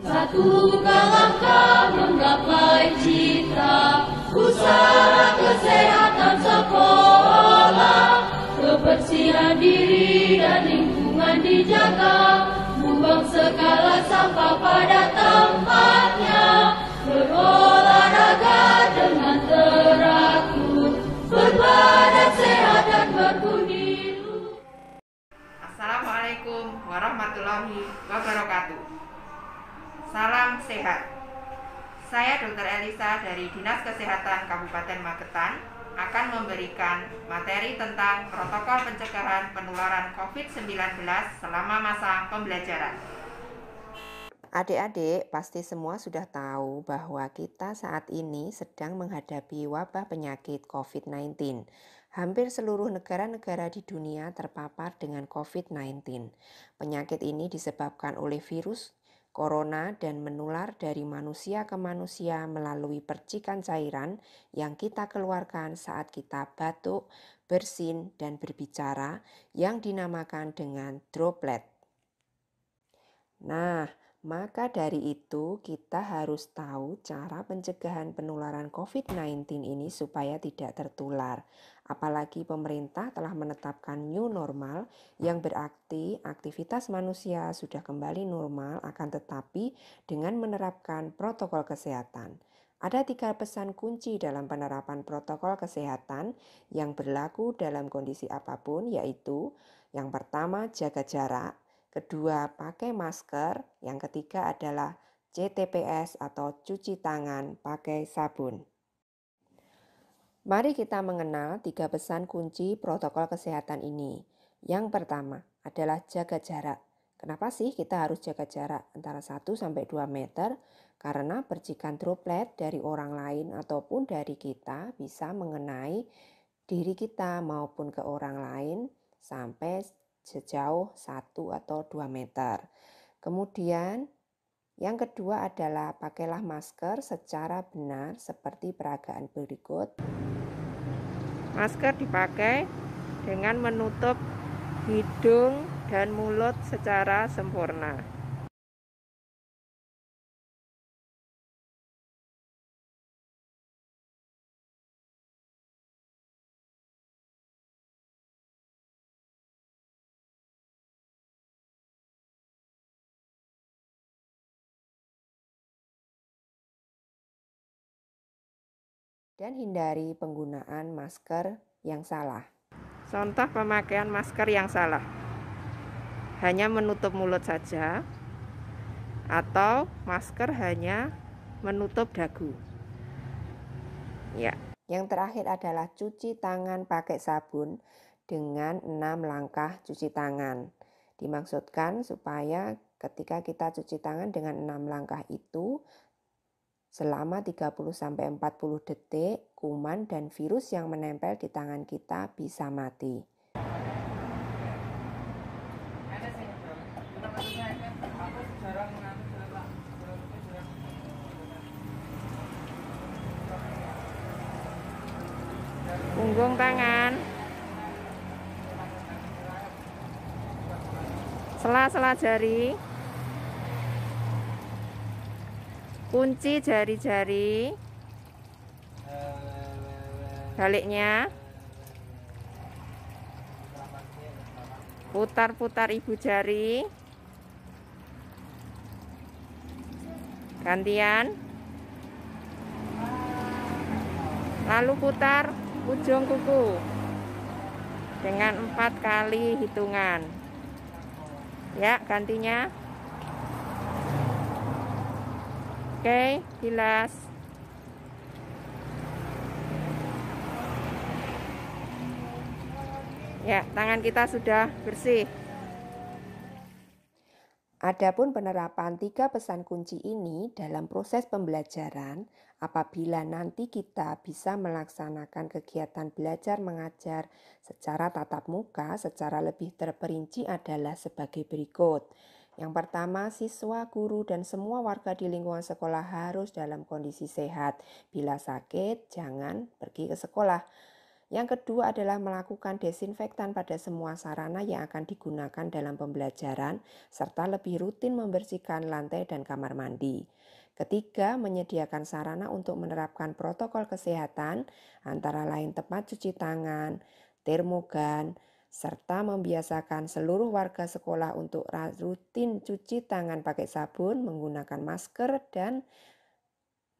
Satu langkah menggapai cita, usaha kesehatan sekolah, kebersihan diri dan lingkungan dijaga, buang segala sampah pada tempatnya, berolahraga dengan teratur, berbadan sehat dan berbudi. Assalamualaikum warahmatullahi wabarakatuh. Salam sehat. Saya Dr. Elisa dari Dinas Kesehatan Kabupaten Magetan akan memberikan materi tentang protokol pencegahan penularan COVID-19 selama masa pembelajaran. Adik-adik pasti semua sudah tahu bahwa kita saat ini sedang menghadapi wabah penyakit COVID-19. Hampir seluruh negara-negara di dunia terpapar dengan COVID-19. Penyakit ini disebabkan oleh virus corona dan menular dari manusia ke manusia melalui percikan cairan yang kita keluarkan saat kita batuk, bersin, dan berbicara yang dinamakan dengan droplet. Nah, maka dari itu kita harus tahu cara pencegahan penularan COVID-19 ini supaya tidak tertular. Apalagi pemerintah telah menetapkan new normal yang berarti aktivitas manusia sudah kembali normal, akan tetapi dengan menerapkan protokol kesehatan. Ada 3 pesan kunci dalam penerapan protokol kesehatan yang berlaku dalam kondisi apapun, yaitu yang pertama jaga jarak, kedua, pakai masker. Yang ketiga adalah CTPS atau cuci tangan pakai sabun. Mari kita mengenal 3 pesan kunci protokol kesehatan ini. Yang pertama adalah jaga jarak. Kenapa sih kita harus jaga jarak antara 1-2 meter? Karena percikan droplet dari orang lain ataupun dari kita bisa mengenai diri kita maupun ke orang lain sampai sejauh 1 atau 2 meter. Kemudian yang kedua adalah pakailah masker secara benar seperti peragaan berikut. Masker dipakai dengan menutup hidung dan mulut secara sempurna. Dan hindari penggunaan masker yang salah. Contoh pemakaian masker yang salah: hanya menutup mulut saja, atau masker hanya menutup dagu. Ya. Yang terakhir adalah cuci tangan pakai sabun dengan 6 langkah cuci tangan. Dimaksudkan supaya ketika kita cuci tangan dengan 6 langkah itu, selama 30-40 detik, kuman dan virus yang menempel di tangan kita bisa mati. Punggung tangan, sela-sela jari, kunci jari-jari, baliknya, putar-putar ibu jari, gantian, lalu putar ujung kuku dengan 4 kali hitungan. Ya, gantinya. Oke, bilas. Ya, tangan kita sudah bersih. Adapun penerapan 3 pesan kunci ini dalam proses pembelajaran, apabila nanti kita bisa melaksanakan kegiatan belajar mengajar secara tatap muka secara lebih terperinci adalah sebagai berikut. Yang pertama, siswa, guru, dan semua warga di lingkungan sekolah harus dalam kondisi sehat. Bila sakit, jangan pergi ke sekolah. Yang kedua adalah melakukan desinfektan pada semua sarana yang akan digunakan dalam pembelajaran, serta lebih rutin membersihkan lantai dan kamar mandi. Ketiga, menyediakan sarana untuk menerapkan protokol kesehatan, antara lain tempat cuci tangan, termogan, serta membiasakan seluruh warga sekolah untuk rutin cuci tangan pakai sabun, menggunakan masker, dan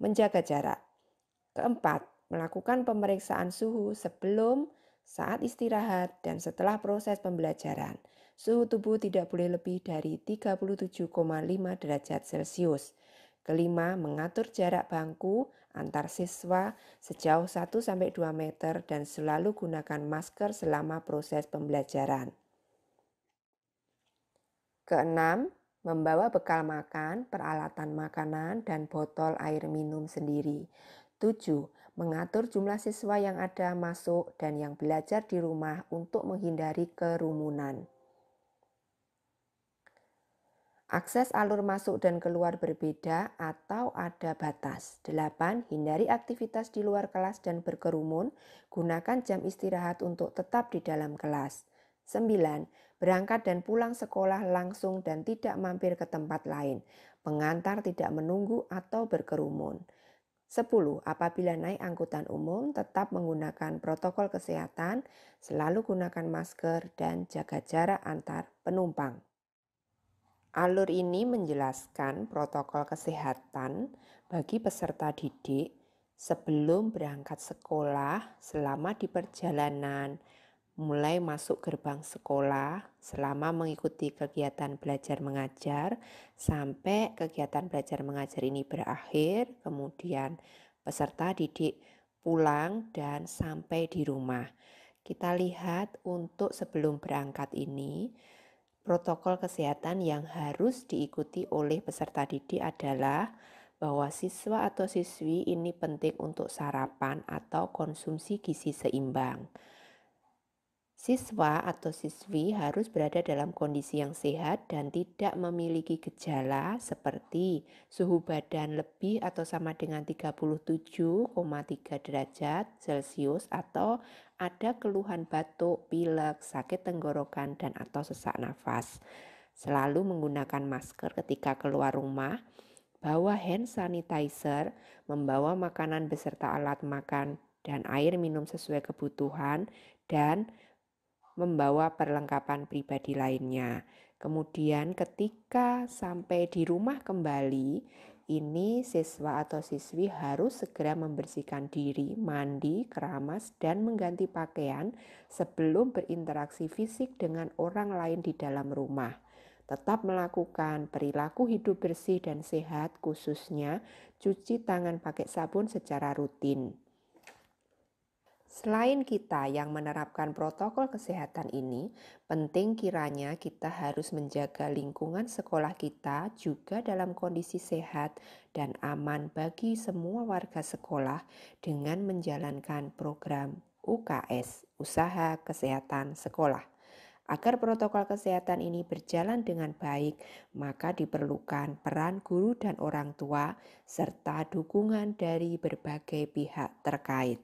menjaga jarak. Keempat, melakukan pemeriksaan suhu sebelum, saat istirahat, dan setelah proses pembelajaran. Suhu tubuh tidak boleh lebih dari 37,5 derajat Celcius. Kelima, mengatur jarak bangku antar siswa sejauh 1-2 meter dan selalu gunakan masker selama proses pembelajaran. Keenam, membawa bekal makan, peralatan makanan, dan botol air minum sendiri. 7. Mengatur jumlah siswa yang ada masuk dan yang belajar di rumah untuk menghindari kerumunan. Akses alur masuk dan keluar berbeda atau ada batas. 8. Hindari aktivitas di luar kelas dan berkerumun. Gunakan jam istirahat untuk tetap di dalam kelas. 9. Berangkat dan pulang sekolah langsung dan tidak mampir ke tempat lain. Pengantar tidak menunggu atau berkerumun. 10. Apabila naik angkutan umum, tetap menggunakan protokol kesehatan, selalu gunakan masker, dan jaga jarak antar penumpang. Alur ini menjelaskan protokol kesehatan bagi peserta didik sebelum berangkat sekolah, selama di perjalanan, mulai masuk gerbang sekolah, selama mengikuti kegiatan belajar mengajar, sampai kegiatan belajar mengajar ini berakhir, kemudian peserta didik pulang dan sampai di rumah. Kita lihat untuk sebelum berangkat ini, protokol kesehatan yang harus diikuti oleh peserta didik adalah bahwa siswa atau siswi ini penting untuk sarapan atau konsumsi gizi seimbang. Siswa atau siswi harus berada dalam kondisi yang sehat dan tidak memiliki gejala seperti suhu badan lebih atau sama dengan 37,3 derajat Celcius atau ada keluhan batuk, pilek, sakit tenggorokan, dan atau sesak nafas. Selalu menggunakan masker ketika keluar rumah, bawa hand sanitizer, membawa makanan beserta alat makan dan air minum sesuai kebutuhan, dan membawa perlengkapan pribadi lainnya. Kemudian ketika sampai di rumah kembali, ini siswa atau siswi harus segera membersihkan diri, mandi, keramas, dan mengganti pakaian sebelum berinteraksi fisik dengan orang lain di dalam rumah. Tetap melakukan perilaku hidup bersih dan sehat, khususnya cuci tangan pakai sabun secara rutin. Selain kita yang menerapkan protokol kesehatan ini, penting kiranya kita harus menjaga lingkungan sekolah kita juga dalam kondisi sehat dan aman bagi semua warga sekolah dengan menjalankan program UKS, Usaha Kesehatan Sekolah. Agar protokol kesehatan ini berjalan dengan baik, maka diperlukan peran guru dan orang tua serta dukungan dari berbagai pihak terkait.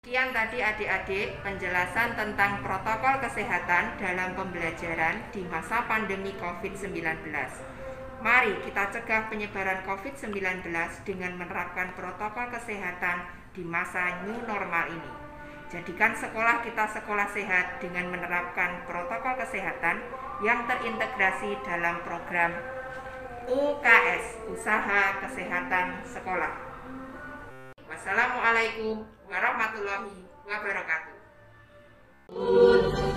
Sekian tadi adik-adik penjelasan tentang protokol kesehatan dalam pembelajaran di masa pandemi COVID-19. Mari kita cegah penyebaran COVID-19 dengan menerapkan protokol kesehatan di masa new normal ini. Jadikan sekolah kita sekolah sehat dengan menerapkan protokol kesehatan yang terintegrasi dalam program UKS, Usaha Kesehatan Sekolah. Wassalamualaikum warahmatullahi wabarakatuh.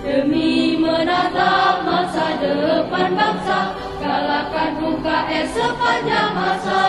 Demi menatap masa depan bangsa, galakan UKS sepanjang masa.